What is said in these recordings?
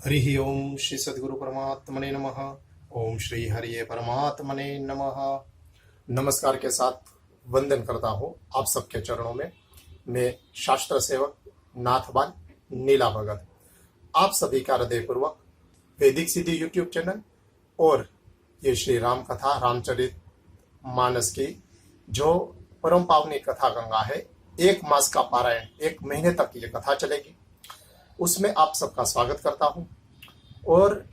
हरि ओम श्री सद्गुरु परमात्मने नमः। ओम श्री हरिये परमात्मने नमः। नमस्कार के साथ वंदन करता हूँ आप सबके चरणों में। मैं शास्त्र सेवक नाथबान नीला भगत आप सभी का हृदयपूर्वक वैदिक सिद्धि यूट्यूब चैनल और ये श्री राम कथा रामचरित मानस की जो परम पावनी कथा गंगा है, 1 मास का पारायण 1 महीने तक ये कथा चलेगी, उसमें आप सबका स्वागत करता हूं और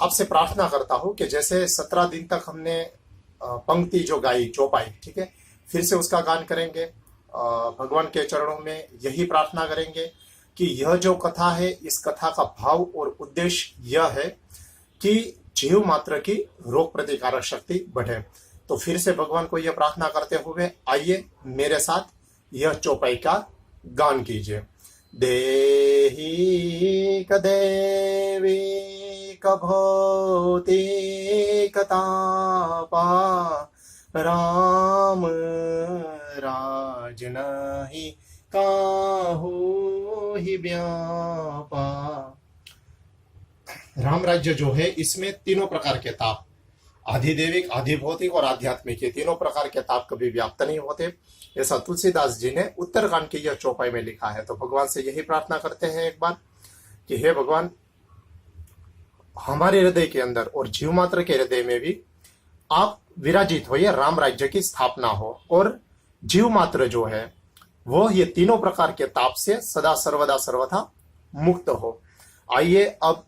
आपसे प्रार्थना करता हूं कि जैसे 17 दिन तक हमने पंक्ति जो गाई चौपाई, ठीक है, फिर से उसका गान करेंगे। भगवान के चरणों में यही प्रार्थना करेंगे कि यह जो कथा है, इस कथा का भाव और उद्देश्य यह है कि जीव मात्र की रोग प्रतिकारक शक्ति बढ़े। तो फिर से भगवान को यह प्रार्थना करते हुए आइए मेरे साथ यह चौपाई का गान कीजिए। देहि कदेवी कभौतिकतापा राम राज नहीं काहू ही व्यापा। राम राज्य जो है, इसमें तीनों प्रकार के ताप, आधिदेविक, आधिभौतिक और आध्यात्मिक, ये तीनों प्रकार के ताप कभी व्याप्त नहीं होते। ऐसा तुलसीदास जी ने उत्तरकांड की यह चौपाई में लिखा है। तो भगवान से यही प्रार्थना करते हैं एक बार कि हे भगवान, हमारे हृदय के अंदर और जीव मात्र के हृदय में भी आप विराजित होइए, राम राज्य की स्थापना हो और जीव मात्र जो है वो ये तीनों प्रकार के ताप से सदा सर्वदा सर्वथा मुक्त हो। आइए अब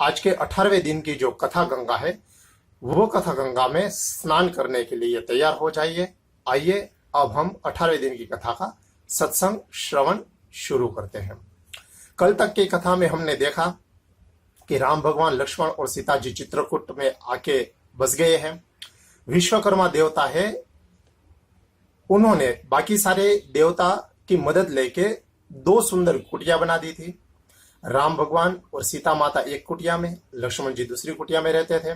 आज के 18वें दिन की जो कथा गंगा है, वो कथा गंगा में स्नान करने के लिए तैयार हो जाइए। आइए अब हम 18वें दिन की कथा का सत्संग श्रवण शुरू करते हैं। कल तक की कथा में हमने देखा कि राम भगवान, लक्ष्मण और सीता जी चित्रकूट में आके बस गए हैं। विश्वकर्मा देवता है, उन्होंने बाकी सारे देवता की मदद लेके 2 सुंदर कुटिया बना दी थी। राम भगवान और सीता माता एक कुटिया में, लक्ष्मण जी दूसरी कुटिया में रहते थे।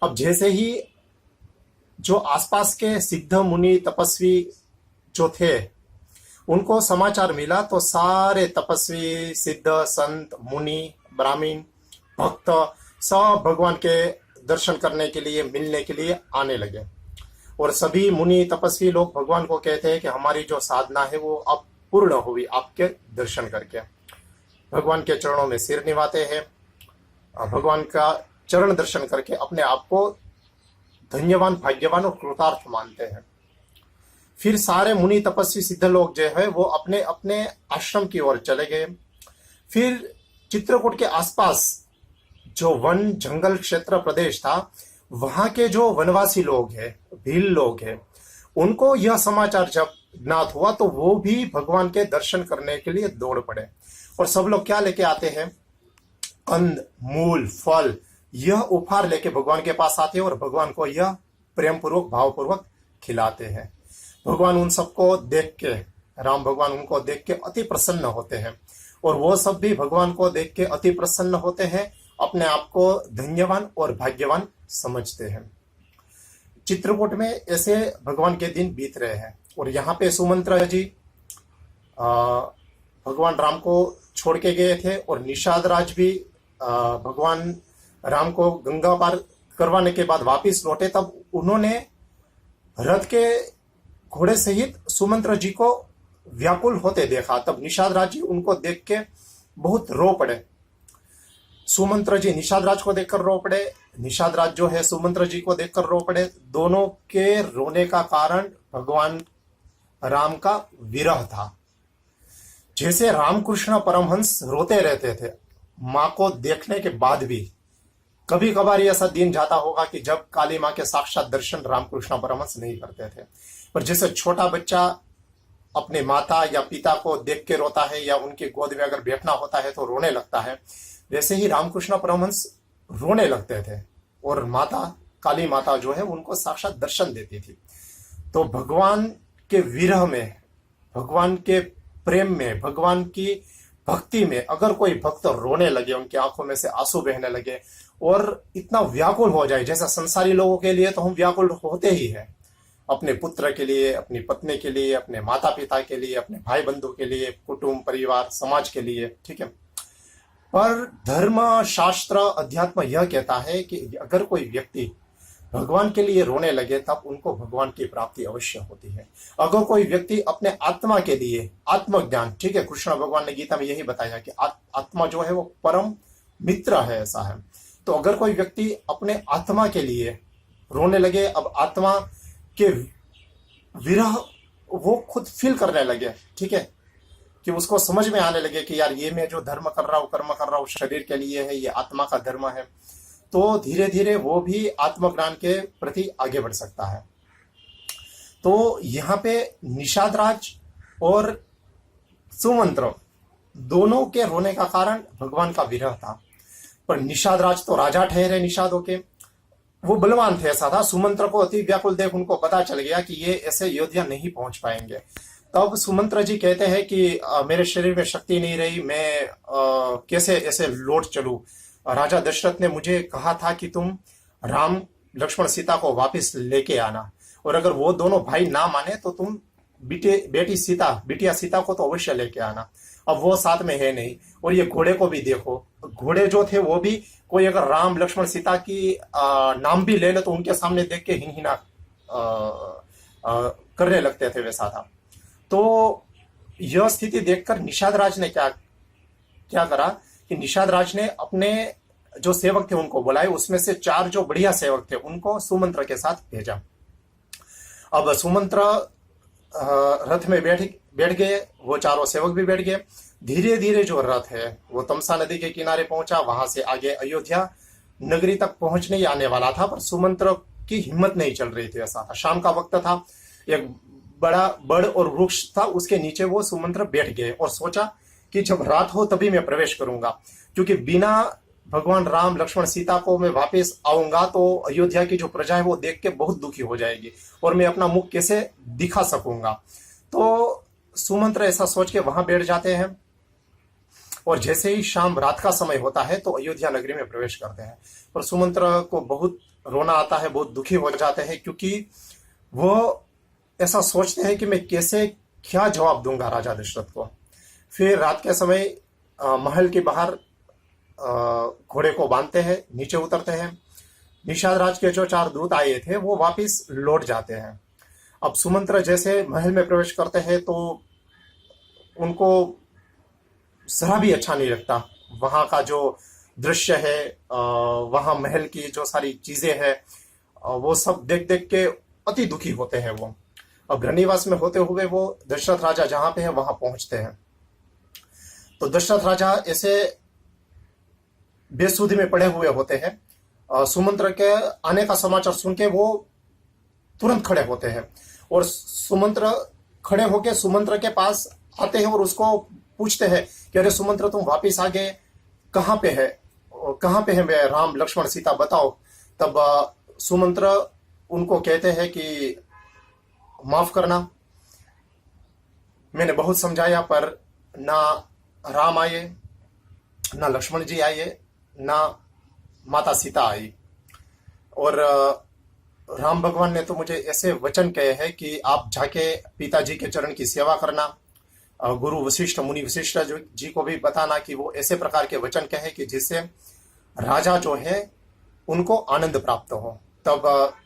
अब जैसे ही जो आसपास के सिद्ध मुनि तपस्वी जो थे उनको समाचार मिला, तो सारे तपस्वी, सिद्ध, संत, मुनि, ब्राह्मण, भक्त सब भगवान के दर्शन करने के लिए, मिलने के लिए आने लगे। और सभी मुनि तपस्वी लोग भगवान को कहते हैं कि हमारी जो साधना है वो अब पूर्ण हुई आपके दर्शन करके। भगवान के चरणों में सिर निभाते हैं, भगवान का चरण दर्शन करके अपने आप को धन्यवान, भाग्यवान और कृतार्थ मानते हैं। फिर सारे मुनि तपस्वी सिद्ध लोग जो है वो अपने अपने आश्रम की ओर चले गए। फिर चित्रकूट के आसपास जो वन जंगल क्षेत्र प्रदेश था, वहां के जो वनवासी लोग हैं, भील लोग हैं, उनको यह समाचार जब ज्ञात हुआ तो वो भी भगवान के दर्शन करने के लिए दौड़ पड़े। और सब लोग क्या लेके आते हैं? कंद, मूल, फल, यह उपहार लेके भगवान के पास आते हैं और भगवान को यह प्रेम पूर्वक, भावपूर्वक खिलाते हैं। भगवान उन सबको देख के, राम भगवान उनको देख के अति प्रसन्न होते हैं और वो सब भी भगवान को देख के अति प्रसन्न होते हैं, अपने आप को धन्यवान और भाग्यवान समझते हैं। चित्रकूट में ऐसे भगवान के दिन बीत रहे हैं और यहाँ पे सुमंत्र जी भगवान राम को छोड़ के गए थे और निषाद राज भी भगवान राम को गंगा पार करवाने के बाद वापिस लौटे। तब उन्होंने रथ के घोड़े सहित सुमंत्र जी को व्याकुल होते देखा। तब निषाद राज जी उनको देख के बहुत रो पड़े। सुमंत्र जी निषाद राज को देखकर रो पड़े, निषाद राज जो है सुमंत्र जी को देखकर रो पड़े। दोनों के रोने का कारण भगवान राम का विरह था। जैसे रामकृष्ण परमहंस रोते रहते थे माँ को देखने के बाद भी, कभी कभार ऐसा दिन जाता होगा कि जब काली माँ के साक्षात दर्शन रामकृष्ण परमहंस नहीं करते थे, पर जैसे छोटा बच्चा अपने माता या पिता को देख के रोता है या उनकी गोद में अगर बैठना होता है तो रोने लगता है, वैसे ही रामकृष्ण परमहंस रोने लगते थे और माता, काली माता जो है उनको साक्षात दर्शन देती थी। तो भगवान के विरह में, भगवान के प्रेम में, भगवान की भक्ति में अगर कोई भक्त रोने लगे, उनकी आंखों में से आंसू बहने लगे और इतना व्याकुल हो जाए, जैसा संसारी लोगों के लिए तो हम व्याकुल होते ही हैं, अपने पुत्र के लिए, अपनी पत्नी के लिए, अपने माता पिता के लिए, अपने भाई बंधु के लिए, कुटुंब, परिवार, समाज के लिए, ठीक है। पर धर्म शास्त्र अध्यात्म यह कहता है कि अगर कोई व्यक्ति भगवान के लिए रोने लगे तब उनको भगवान की प्राप्ति अवश्य होती है। अगर कोई व्यक्ति अपने आत्मा के लिए आत्मज्ञान, ठीक है, कृष्ण भगवान ने गीता में यही बताया कि आत्मा जो है वो परम मित्र है, ऐसा है। तो अगर कोई व्यक्ति अपने आत्मा के लिए रोने लगे, अब आत्मा के विरह वो खुद फील करने लगे, ठीक है, कि उसको समझ में आने लगे कि यार ये मैं जो धर्म कर रहा हूँ, कर्म कर रहा हूँ, शरीर के लिए है, ये आत्मा का धर्म है, तो धीरे धीरे वो भी आत्मज्ञान के प्रति आगे बढ़ सकता है। तो यहाँ पे निषाद राज और सुमंत्र दोनों के रोने का कारण भगवान का विरह था। पर निषाद राज तो राजा ठहरे निषादों के, वो बलवान थे, ऐसा था। सुमंत्र को अति व्याकुल देख उनको पता चल गया कि ये ऐसे अयोध्या नहीं पहुंच पाएंगे। तब सुमंत्र जी कहते हैं कि मेरे शरीर में शक्ति नहीं रही, मैं कैसे ऐसे लौट चलूं। राजा दशरथ ने मुझे कहा था कि तुम राम लक्ष्मण सीता को वापस लेके आना, और अगर वो दोनों भाई ना माने तो तुम बिटिया सीता को तो अवश्य लेके आना। अब वो साथ में है नहीं, और ये घोड़े को भी देखो, घोड़े जो थे वो भी कोई अगर राम लक्ष्मण सीता की नाम भी ले लो तो उनके सामने देख के हिनहिना करने लगते थे, वैसा था। तो यह स्थिति देखकर निषाद राज ने क्या करा कि निषाद राज ने अपने जो सेवक थे उनको बुलाए, उसमें से 4 जो बढ़िया सेवक थे उनको सुमंत्र के साथ भेजा। अब सुमंत्र रथ में बैठ गए, वो चारों सेवक भी बैठ गए। धीरे धीरे जो रथ है वो तमसा नदी के किनारे पहुंचा, वहां से आगे अयोध्या नगरी तक पहुंचने ही आने वाला था, पर सुमंत्र की हिम्मत नहीं चल रही थी, ऐसा था। शाम का वक्त था, एक बड़ा बड़ और वृक्ष था, उसके नीचे वो सुमंत्र बैठ गए और सोचा कि जब रात हो तभी मैं प्रवेश करूंगा, क्योंकि बिना भगवान राम लक्ष्मण सीता को मैं वापस आऊंगा तो अयोध्या की जो प्रजा है वो देख के बहुत दुखी हो जाएगी और मैं अपना मुख कैसे दिखा सकूंगा। तो सुमंत्र ऐसा सोच के वहां बैठ जाते हैं, और जैसे ही शाम रात का समय होता है तो अयोध्या नगरी में प्रवेश करते हैं। पर सुमंत्र को बहुत रोना आता है, बहुत दुखी हो जाते हैं, क्योंकि वो ऐसा सोचते हैं कि मैं कैसे क्या जवाब दूंगा राजा दशरथ को। फिर रात के समय महल के बाहर घोड़े को बांधते हैं, नीचे उतरते हैं। निषाद राज के जो 4 दूत आए थे वो वापिस लौट जाते हैं। अब सुमंत्र जैसे महल में प्रवेश करते हैं तो उनको जरा भी अच्छा नहीं लगता। वहां का जो दृश्य है, वहां महल की जो सारी चीजें हैं, वो सब देख देख के अति दुखी होते हैं वो। अब रनिवास में होते हुए वो दशरथ राजा जहां पे है वहां पहुंचते हैं। तो दशरथ राजा ऐसे बेसुधी में पड़े हुए होते हैं। सुमंत्र के आने का समाचार सुन के वो तुरंत खड़े होते हैं, और सुमंत्र खड़े होके सुमंत्र के पास आते हैं और उसको पूछते हैं कि अरे सुमंत्र, तुम वापिस आ गए, कहाँ पे है मैं राम लक्ष्मण सीता, बताओ। तब सुमंत्र उनको कहते हैं कि माफ करना, मैंने बहुत समझाया पर ना राम आए, ना लक्ष्मण जी आए, ना माता सीता आई, और राम भगवान ने तो मुझे ऐसे वचन कहे हैं कि आप जाके पिताजी के चरण की सेवा करना, गुरु वशिष्ठ मुनि वशिष्ठ जी को भी बताना कि वो ऐसे प्रकार के वचन कहे कि जिससे राजा जो है उनको आनंद प्राप्त हो। तब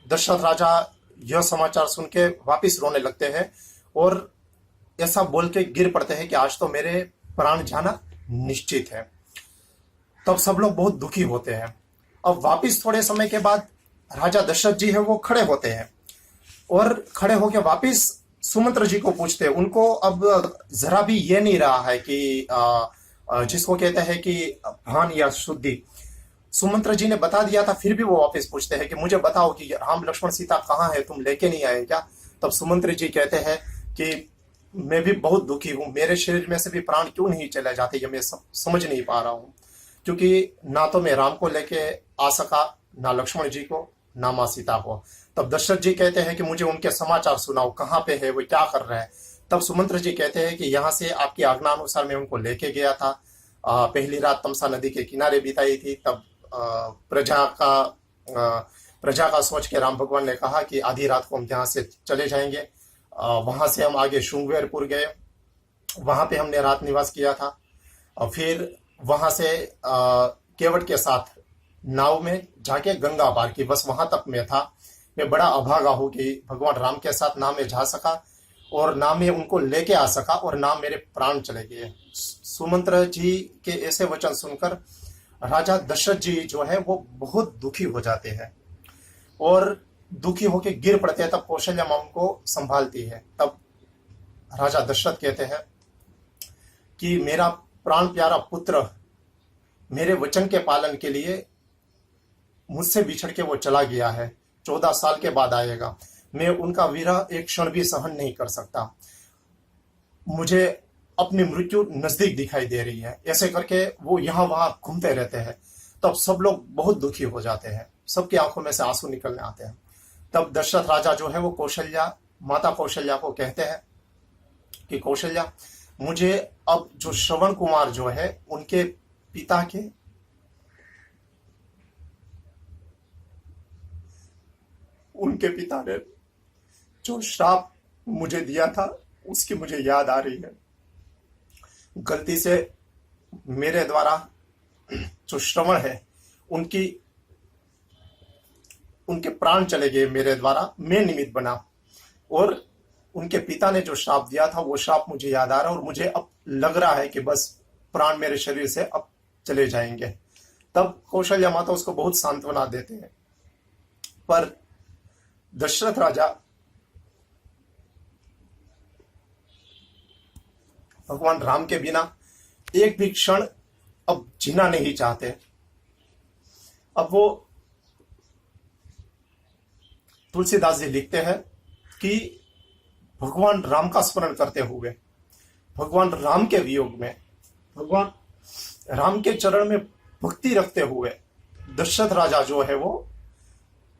दशरथ राजा यह समाचार सुन के वापिस रोने लगते हैं और ऐसा बोल के गिर पड़ते हैं कि आज तो मेरे प्राण जाना निश्चित है। तब सब लोग बहुत दुखी होते हैं। अब वापिस थोड़े समय के बाद राजा दशरथ जी है वो खड़े होते हैं, और खड़े होकर वापिस सुमंत्र जी को पूछते हैं। उनको अब जरा भी ये नहीं रहा है कि जिसको कहते हैं कि भान या शुद्धि। सुमंत्र जी ने बता दिया था, फिर भी वो वापस पूछते हैं कि मुझे बताओ कि राम लक्ष्मण सीता कहाँ है, तुम लेके नहीं आए क्या। तब सुमंत्र जी कहते हैं कि मैं भी बहुत दुखी हूँ, मेरे शरीर में से भी प्राण क्यों नहीं चले जाते, ये मैं समझ नहीं पा रहा हूँ, क्योंकि ना तो मैं राम को लेके आ सका, ना लक्ष्मण जी को, ना माँ सीता को। तब दशरथ जी कहते हैं कि मुझे उनके समाचार सुनाओ, कहाँ पे है वो, क्या कर रहे हैं। तब सुमंत्र जी कहते हैं कि यहाँ से आपकी आज्ञा अनुसार मैं उनको लेके गया था, पहली रात तमसा नदी के किनारे बिताई थी। तब प्रजा का सोच के राम भगवान ने कहा कि आधी रात को हम यहाँ से चले जाएंगे। वहां से हम आगे शुंगवेरपुर गए, वहां पे हमने रात निवास किया था। और फिर वहां से केवट के साथ नाव में जाके गंगा पार की, बस वहां तक मैं था। मैं बड़ा अभागा हूं कि भगवान राम के साथ ना मैं जा सका और ना मैं उनको लेके आ सका और ना मेरे प्राण चले गए। सुमंत्र जी के ऐसे वचन सुनकर राजा दशरथ जी जो है वो बहुत दुखी हो जाते हैं और दुखी होके गिर पड़ते हैं। तब कौशल्या मां उनको संभालती है। तब राजा दशरथ कहते हैं कि मेरा प्राण प्यारा पुत्र मेरे वचन के पालन के लिए मुझसे बिछड़ के वो चला गया है, 14 साल के बाद आएगा। मैं उनका विरह एक क्षण भी सहन नहीं कर सकता। मुझे अपनी मृत्यु नजदीक दिखाई दे रही है। ऐसे करके वो यहाँ वहां घूमते रहते हैं। तब सब लोग बहुत दुखी हो जाते हैं, सबकी आंखों में से आंसू निकलने आते हैं। तब दशरथ राजा जो है वो कौशल्या, माता कौशल्या को कहते हैं कि कौशल्या, मुझे अब जो श्रवण कुमार जो है उनके पिता के उनके पिता ने जो श्राप मुझे दिया था उसकी मुझे याद आ रही है। गलती से मेरे द्वारा जो श्रवण है उनके प्राण चले गए मेरे द्वारा, मैं निमित्त बना और उनके पिता ने जो श्राप दिया था वो श्राप मुझे याद आ रहा है और मुझे अब लग रहा है कि बस प्राण मेरे शरीर से अब चले जाएंगे। तब कौशल्या माता उसको बहुत सांत्वना देते हैं, पर दशरथ राजा भगवान राम के बिना एक भी क्षण अब जीना नहीं चाहते। अब वो तुलसीदास जी लिखते हैं कि भगवान राम का स्मरण करते हुए, भगवान राम के वियोग में, भगवान राम के चरण में भक्ति रखते हुए दशरथ राजा जो है वो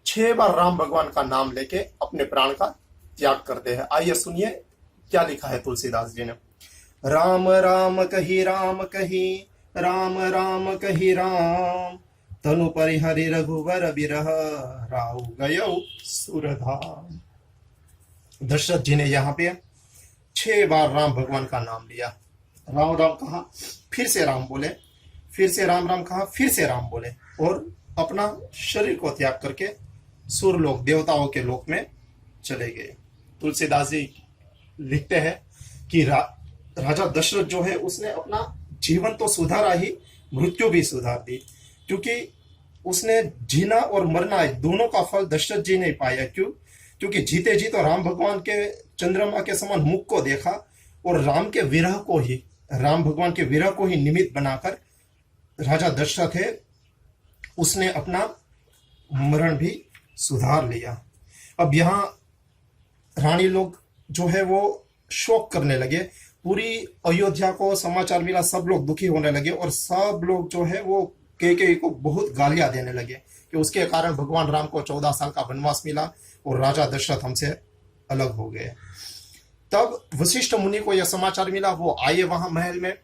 6 बार राम भगवान का नाम लेके अपने प्राण का त्याग करते हैं। आइए सुनिए क्या लिखा है तुलसीदास जी ने। राम राम कही राम कही, राम राम कही राम, तनु परिहरि रघुवर बिरह, राउ गयो सुरधाम। दशरथ जी ने यहाँ पे 6 बार राम भगवान का नाम लिया। राम राम कहा, फिर से राम बोले, फिर से राम राम कहा, फिर से राम बोले और अपना शरीर को त्याग करके सुरलोक, देवताओं के लोक में चले गए। तुलसीदास जी लिखते हैं कि राजा दशरथ जो है उसने अपना जीवन तो सुधारा ही, मृत्यु भी सुधार दी, क्योंकि उसने जीना और मरना दोनों का फल दशरथ जी ने पाया। क्योंकि जीते जी तो राम भगवान के चंद्रमा के समान मुख को देखा और राम भगवान के विरह को ही निमित्त बनाकर राजा दशरथ है उसने अपना मरण भी सुधार लिया। अब यहाँ रानी लोग जो है वो शोक करने लगे, पूरी अयोध्या को समाचार मिला, सब लोग दुखी होने लगे और सब लोग जो है वो कैकेयी को बहुत गालियां देने लगे कि उसके कारण भगवान राम को 14 साल का वनवास मिला और राजा दशरथ हमसे अलग हो गए। तब वशिष्ठ मुनि को यह समाचार मिला, वो आए वहां महल में,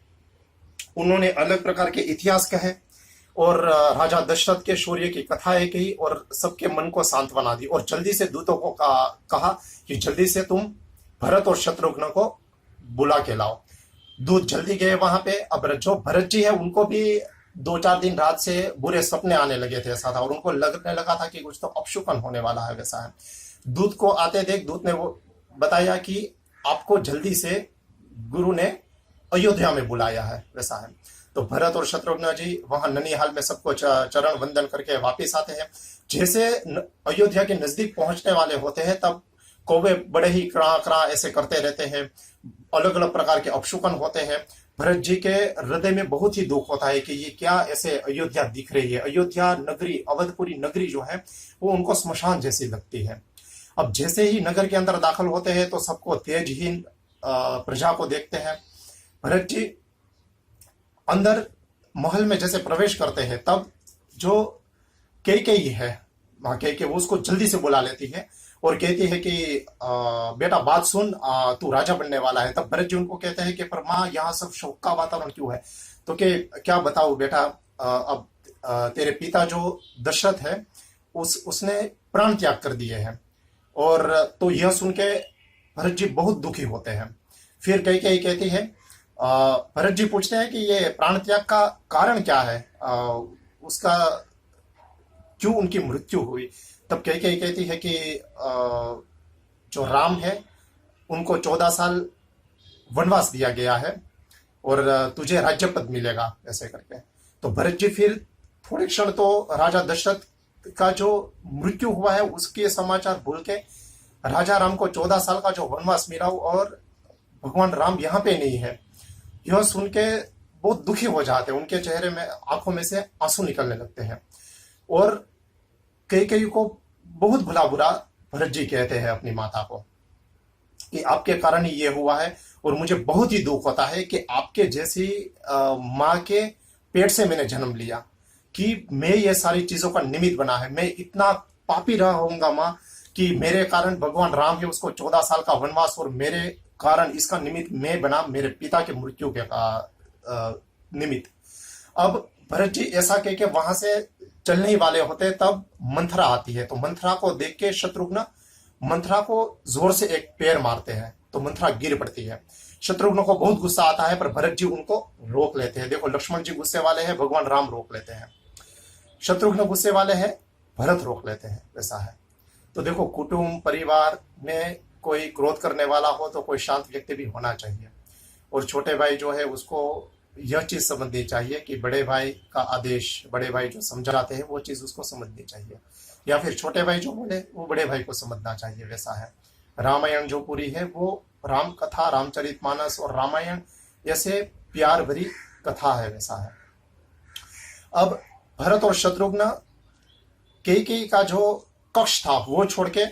उन्होंने अलग प्रकार के इतिहास कहे और राजा दशरथ के शौर्य की कथाएं कही और सबके मन को सांत्वना दी और जल्दी से दूतों को कहा कि जल्दी से तुम भरत और शत्रुघ्न को बुला के लाओ। दूत जल्दी गए वहां पे। अब जो भरत जी है उनको भी 2-4 दिन रात से बुरे सपने आने लगे थे ऐसा था और उनको लगने लगा था कि कुछ तो अपशुकन होने वाला है वैसा है। दूत को आते देख दूत ने वो बताया कि आपको जल्दी से गुरु ने अयोध्या में बुलाया है वैसा है। तो भरत और शत्रुघ्न जी वहां ननिहाल में सबको चरण वंदन करके वापिस आते हैं। जैसे अयोध्या के नजदीक पहुंचने वाले होते हैं तब कौवे बड़े ही क्रा क्रा ऐसे करते रहते हैं, अलग अलग प्रकार के अपशुकन होते हैं। भरत जी के हृदय में बहुत ही दुख होता है कि ये क्या ऐसे अयोध्या दिख रही है। अयोध्या नगरी, अवधपुरी नगरी जो है वो उनको स्मशान जैसी लगती है। अब जैसे ही नगर के अंदर दाखिल होते हैं तो सबको तेजहीन प्रजा को देखते हैं। भरत जी अंदर महल में जैसे प्रवेश करते हैं तब जो कैकेयी है वहां कैकेयी वो उसको जल्दी से बुला लेती है और कहती है कि बेटा बात सुन, तू राजा बनने वाला है। तब भरत जी उनको कहते हैं कि पर माँ यहाँ सब शोक का वातावरण क्यों है। तो क्या बताऊं बेटा, अब तेरे पिता जो दशरथ है उसने प्राण त्याग कर दिए हैं। और तो यह सुन के भरत जी बहुत दुखी होते हैं। फिर कैकेयी कहती है भरत जी पूछते हैं कि ये प्राण त्याग का कारण क्या है, उसका क्यों उनकी मृत्यु हुई। तब कैकेयी कहती है कि जो राम है उनको 14 साल वनवास दिया गया है और तुझे राज्य पद मिलेगा, ऐसे करके। तो भरत जी फिर थोड़े क्षण तो राजा दशरथ का जो मृत्यु हुआ है उसके समाचार भूल के राजा राम को 14 साल का जो वनवास मिला और भगवान राम यहाँ पे नहीं है, यह सुन के बहुत दुखी हो जाते हैं। उनके चेहरे में, आंखों में से आंसू निकलने लगते हैं और कैकेयी को बहुत भला बुरा भरत जी कहते हैं अपनी माता को कि आपके कारण ही ये हुआ है और मुझे बहुत ही दुख होता है कि आपके जैसी माँ के पेट से मैंने जन्म लिया, कि मैं ये सारी चीजों का निमित्त बना है। मैं इतना पापी रहा होऊंगा माँ कि मेरे कारण भगवान राम है उसको 14 साल का वनवास और मेरे कारण इसका निमित्त मैं बना, मेरे पिता के मृत्यु के निमित्त। अब भरत जी ऐसा कह के वहां से चलने ही वाले होते तब मंथरा आती है। तो मंथरा को देख के शत्रुघ्न मंथरा को जोर से एक पैर मारते हैं तो मंथरा गिर पड़ती है। शत्रुघ्न को बहुत गुस्सा आता है पर भरत जी उनको रोक लेते हैं। देखो, लक्ष्मण जी गुस्से वाले हैं, भगवान राम रोक लेते हैं। शत्रुघ्न गुस्से वाले हैं, भरत रोक लेते हैं, वैसा है। तो देखो, कुटुंब परिवार में कोई क्रोध करने वाला हो तो कोई शांत व्यक्ति भी होना चाहिए और छोटे भाई जो है उसको यह चीज समझनी चाहिए कि बड़े भाई का आदेश, बड़े भाई जो समझाते हैं वो चीज उसको समझनी चाहिए, या फिर छोटे भाई जो बोले वो बड़े भाई को समझना चाहिए, वैसा है। रामायण जो पूरी है वो राम कथा, रामचरितमानस और रामायण ऐसे प्यार भरी कथा है, वैसा है। अब भरत और शत्रुघ्न कैकेयी का जो कक्ष था वो छोड़ के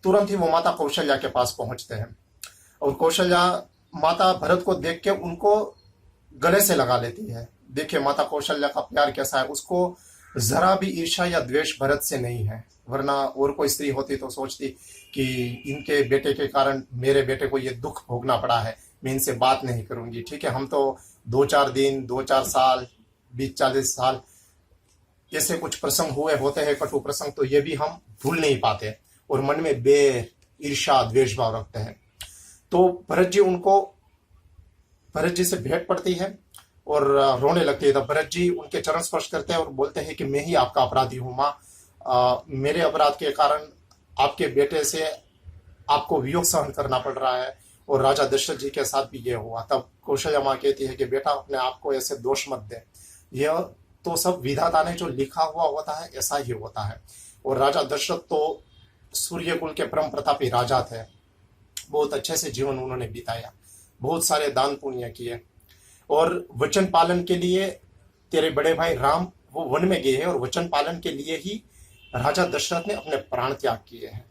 तुरंत ही वो माता कौशल्या के पास पहुंचते हैं और कौशल्या माता भरत को देख के उनको गले से लगा लेती है। देखिए माता कौशल्या का प्यार कैसा है, उसको जरा भी ईर्ष्या या द्वेष भरत से नहीं है, वरना और कोई स्त्री होती तो सोचती कि इनके बेटे के कारण मेरे बेटे को ये दुख भोगना पड़ा है, मैं इनसे बात नहीं करूंगी। ठीक है, हम तो 2-4 दिन, 2-4 साल, 20-40 साल ऐसे कुछ प्रसंग हुए होते हैं, कटु प्रसंग, तो ये भी हम भूल नहीं पाते और मन में बैर, ईर्ष्या, द्वेष भाव रखते हैं। तो भरत जी से भेंट पड़ती है और रोने लगती है। तब भरत जी उनके चरण स्पर्श करते हैं और बोलते हैं कि मैं ही आपका अपराधी हूँ माँ, मेरे अपराध के कारण आपके बेटे से आपको वियोग सहन करना पड़ रहा है और राजा दशरथ जी के साथ भी ये हुआ। तब कौशल्या माँ कहती है कि बेटा अपने आप को ऐसे दोष मत दे, यह तो सब विधाता ने जो लिखा हुआ होता है ऐसा ही होता है। और राजा दशरथ तो सूर्यकुल के परम प्रतापी राजा थे, बहुत अच्छे से जीवन उन्होंने बिताया, बहुत सारे दान पुण्य किए और वचन पालन के लिए तेरे बड़े भाई राम वो वन में गए हैं और वचन पालन के लिए ही राजा दशरथ ने अपने प्राण त्याग किए हैं।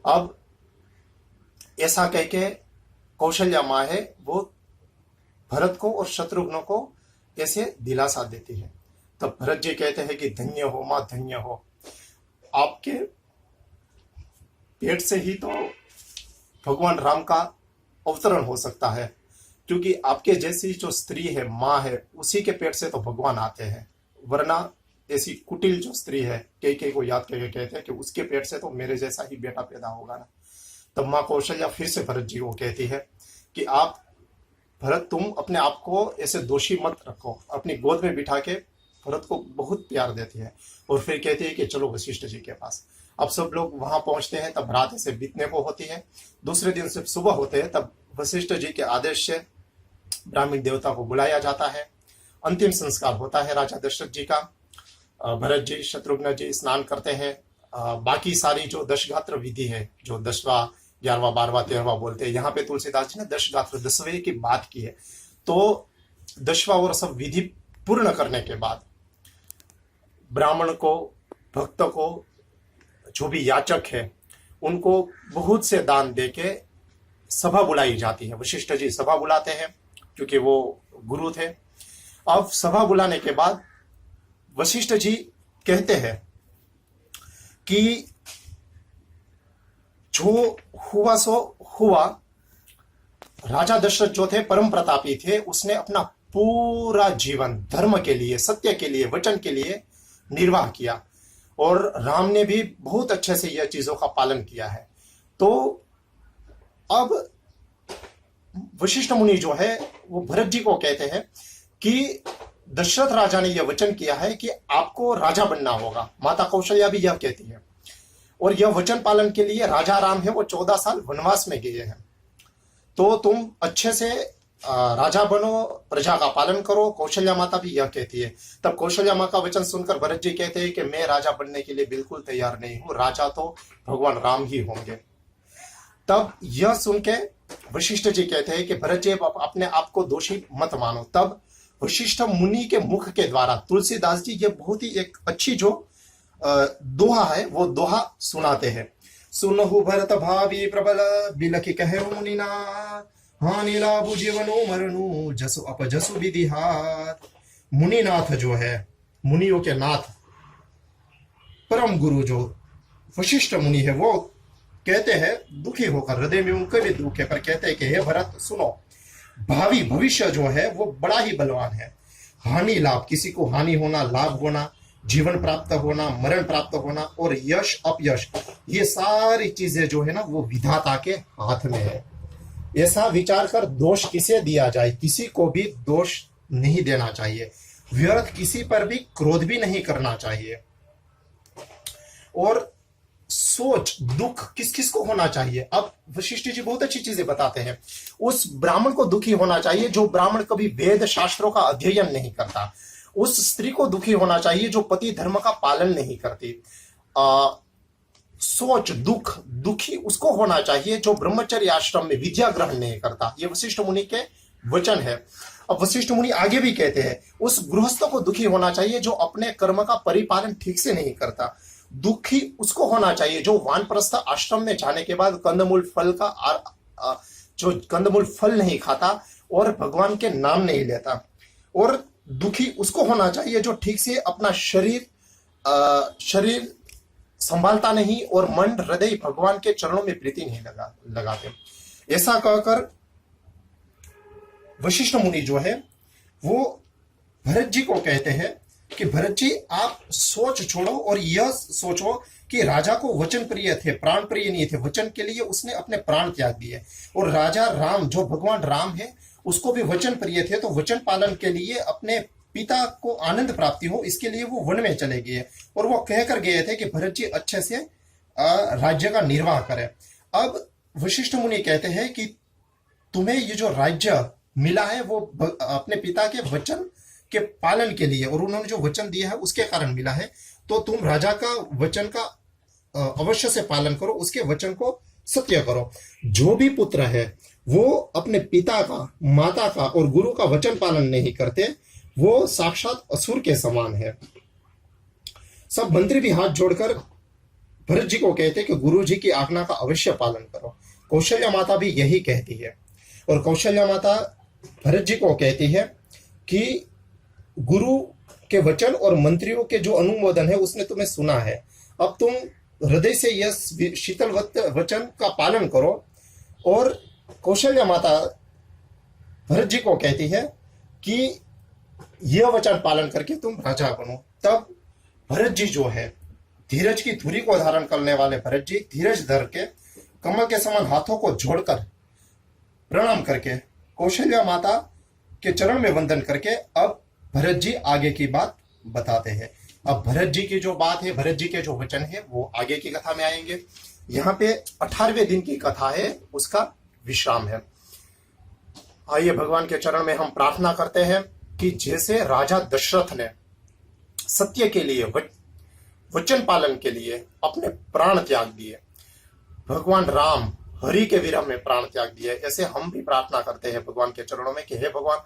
अब ऐसा कह के कौशल्या माँ है वो भरत को और शत्रुघ्न को ऐसे दिलासा देती है। तब भरत जी कहते हैं कि धन्य हो माँ, धन्य हो, आपके पेट से ही तो भगवान राम का अवतरण हो सकता है, क्योंकि आपके जैसी जो स्त्री है, माँ है, उसी के पेट से तो भगवान आते हैं, वरना ऐसी कुटिल जो स्त्री है, कैकेयी को याद करके कहते हैं कि उसके पेट से तो मेरे जैसा ही बेटा पैदा होगा ना। तब माँ कौशल्या फिर से भरत जी को कहती है कि आप भरत, तुम अपने आप को ऐसे दोषी मत रखो। अपनी गोद में बिठा के भरत को बहुत प्यार देती है और फिर कहती है कि चलो वशिष्ठ जी के पास। अब सब लोग वहां पहुंचते हैं, तब रात ऐसे बीतने को होती है। दूसरे दिन से सुबह होते हैं, तब वशिष्ठ जी के आदेश से ब्राह्मण देवता को बुलाया जाता है। अंतिम संस्कार होता है राजा दशरथ जी का। भरत जी, शत्रुघ्न जी स्नान करते हैं। बाकी सारी जो दशगात्र विधि है, जो 10वां, 11वां, 12वां, 13वां बोलते हैं, यहाँ पे तुलसीदास जी ने दशगात्र 10वें की बात की है। तो 10वां और सब विधि पूर्ण करने के बाद ब्राह्मण को, भक्त को, जो भी याचक है, उनको बहुत से दान देके सभा बुलाई जाती है। वशिष्ठ जी सभा बुलाते हैं क्योंकि वो गुरु थे। अब सभा बुलाने के बाद वशिष्ठ जी कहते हैं कि जो हुआ सो हुआ, राजा दशरथ जो थे परम प्रतापी थे, उसने अपना पूरा जीवन धर्म के लिए, सत्य के लिए, वचन के लिए निर्वाह किया और राम ने भी बहुत अच्छे से यह चीजों का पालन किया है। तो अब वशिष्ठ मुनि जो है वो भरत जी को कहते हैं कि दशरथ राजा ने यह वचन किया है कि आपको राजा बनना होगा। माता कौशल्या भी यह कहती है, और यह वचन पालन के लिए राजा राम है वो 14 साल वनवास में गए हैं, तो तुम अच्छे से राजा बनो, प्रजा का पालन करो। कौशल्या माता भी यह कहती है। तब कौशल्या माँ का वचन सुनकर भरत जी कहते हैं कि मैं राजा बनने के लिए बिल्कुल तैयार नहीं हूं, राजा तो भगवान राम ही होंगे। तब यह सुन के वशिष्ठ जी कहते हैं कि भरत जी अपने आप को दोषी मत मानो। तब वशिष्ठ मुनि के मुख के द्वारा तुलसीदास जी ये बहुत ही एक अच्छी जो दोहा है वो दोहा सुनाते हैं। सुनहु भरत भावी प्रबल बिलखि कहे मुनिना, हानि लाभु जीवनो मरनु जसु अपजसु विधिहार। मुनिनाथ जो है, मुनियों के नाथ परम गुरु जो वशिष्ठ मुनि है वो कहते हैं दुखी होकर, हृदय में उनके भी दुख है, पर कहते हैं कि हे भरत सुनो, भावी भविष्य जो है वो बड़ा ही बलवान है। हानि लाभ, किसी को हानि होना, लाभ होना, जीवन प्राप्त होना, मरण प्राप्त होना और यश अपयश, ये सारी चीजें जो है ना वो विधाता के हाथ में है। ऐसा विचार कर दोष किसे दिया जाए, किसी को भी दोष नहीं देना चाहिए, व्यर्थ किसी पर भी क्रोध भी नहीं करना चाहिए। और सोच दुख किस किस को होना चाहिए। अब वशिष्ठ जी बहुत अच्छी चीजें बताते हैं। उस ब्राह्मण को दुखी होना चाहिए जो ब्राह्मण कभी वेद शास्त्रों का अध्ययन नहीं करता। उस स्त्री को दुखी होना चाहिए जो पति धर्म का पालन नहीं करती। सोच दुख दुखी उसको होना चाहिए जो ब्रह्मचर्य आश्रम में विद्या ग्रहण नहीं करता। ये वशिष्ठ मुनि के वचन है। अब वशिष्ठ मुनि आगे भी कहते हैं उस गृहस्थ को दुखी होना चाहिए जो अपने कर्म का परिपालन ठीक से नहीं करता। दुखी उसको होना चाहिए जो वानप्रस्थ आश्रम में जाने के बाद कंदमूल फल का जो कंदमूल फल नहीं खाता और भगवान के नाम नहीं लेता। और दुखी उसको होना चाहिए जो ठीक से अपना शरीर संभालता नहीं और मन हृदय भगवान के चरणों में प्रीति नहीं लगाते। ऐसा कहकर वशिष्ठ मुनि जो है वो भरत जी को कहते हैं कि भरत जी आप सोच छोड़ो और यह सोचो कि राजा को वचन प्रिय थे, प्राण प्रिय नहीं थे। वचन के लिए उसने अपने प्राण त्याग दिए। और राजा राम जो भगवान राम है उसको भी वचन प्रिय थे, तो वचन पालन के लिए अपने पिता को आनंद प्राप्ति हो इसके लिए वो वन में चले गए। और वो कहकर गए थे कि भरत जी अच्छे से राज्य का निर्वाह करें। अब वशिष्ठ मुनि कहते हैं कि तुम्हें ये जो राज्य मिला है वो अपने पिता के वचन के पालन के लिए, और उन्होंने जो वचन दिया है उसके कारण मिला है, तो तुम राजा का वचन का अवश्य से पालन करो, उसके वचन को सत्य करो। जो भी पुत्र है वो अपने पिता का, माता का और गुरु का वचन पालन नहीं करते, वो साक्षात असुर के समान है। सब मंत्री भी हाथ जोड़कर भरत जी को कहते कि गुरु जी की आज्ञा का अवश्य पालन करो। कौशल्या माता भी यही कहती है। और कौशल्या माता भरत जी को कहती है कि गुरु के वचन और मंत्रियों के जो अनुमोदन है उसने तुम्हें सुना है, अब तुम हृदय से यह शीतल वचन का पालन करो। और कौशल्या माता भरत जी को कहती है कि यह वचन पालन करके तुम राजा बनो। तब भरत जी जो है धीरज की धुरी को धारण करने वाले भरत जी धीरज धर के कमल के समान हाथों को जोड़कर प्रणाम करके कौशल्या माता के चरण में वंदन करके अब भरत जी आगे की बात बताते हैं। अब भरत जी की जो बात है, भरत जी के जो वचन है वो आगे की कथा में आएंगे। यहाँ पे 18वें दिन की कथा है, उसका विश्राम है। आइए भगवान के चरण में हम प्रार्थना करते हैं कि जैसे राजा दशरथ ने सत्य के लिए, वचन पालन के लिए अपने प्राण त्याग दिए, भगवान राम हरि के विरह में प्राण त्याग दिए, ऐसे हम भी प्रार्थना करते हैं भगवान के चरणों में कि हे भगवान,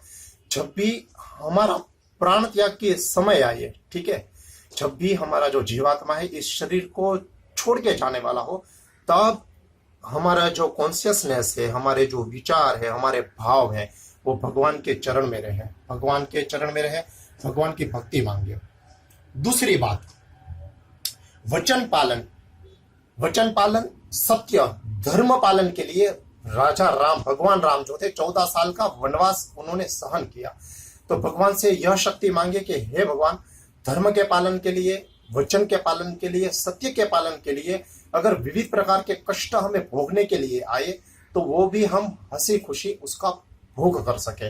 जब भी हमारा प्राण त्याग के समय आए, ठीक है, जब भी हमारा जो जीवात्मा है इस शरीर को छोड़ के जाने वाला हो, तब हमारा जो कॉन्शियसनेस है, हमारे जो विचार है, हमारे भाव है, वो भगवान के चरण में रहे, भगवान के चरण में रहे, भगवान की भक्ति मांगे। दूसरी बात, वचन पालन सत्य धर्म पालन के लिए राजा राम, भगवान राम जो थे 14 साल का वनवास उन्होंने सहन किया। तो भगवान से यह शक्ति मांगे कि हे भगवान, धर्म के पालन के लिए, वचन के पालन के लिए, सत्य के पालन के लिए अगर विविध प्रकार के कष्ट हमें भोगने के लिए आए तो वो भी हम हंसी खुशी उसका भोग कर सके।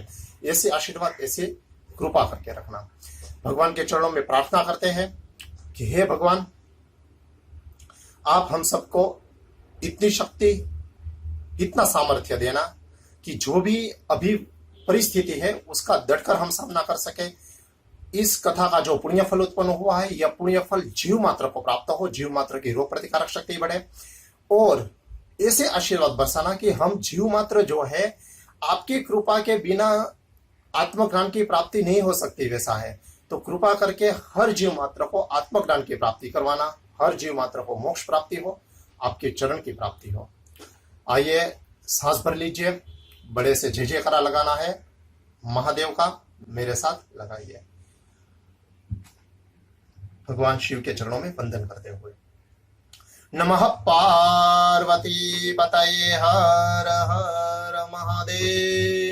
ऐसे आशीर्वाद, ऐसे कृपा करके रखना। भगवान के चरणों में प्रार्थना करते हैं कि हे भगवान, आप हम सबको इतनी शक्ति, इतना सामर्थ्य देना कि जो भी अभी परिस्थिति है उसका डटकर हम सामना कर सके। इस कथा का जो पुण्य फल उत्पन्न हुआ है, यह पुण्य फल जीव मात्र को प्राप्त हो, जीव मात्र की रोग प्रतिकारक शक्ति बढ़े, और ऐसे आशीर्वाद बरसाना कि हम जीव मात्र जो है आपकी कृपा के बिना आत्मज्ञान की प्राप्ति नहीं हो सकती वैसा है। तो कृपा करके हर जीव मात्र को आत्मज्ञान की प्राप्ति करवाना, हर जीव मात्र को मोक्ष प्राप्ति हो, आपके चरण की प्राप्ति हो। आइए सांस भर लीजिए, बड़े से जय जयकारा लगाना है महादेव का, मेरे साथ लगाइए। भगवान शिव के चरणों में वंदन करते हुए नमः पार्वती पतये हर हर महादेव।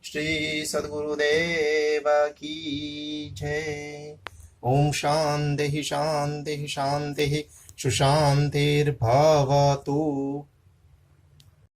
श्री सद्गुरुदेव की जय। ओम शांति शांति शांति सुशांतिर्भवतु।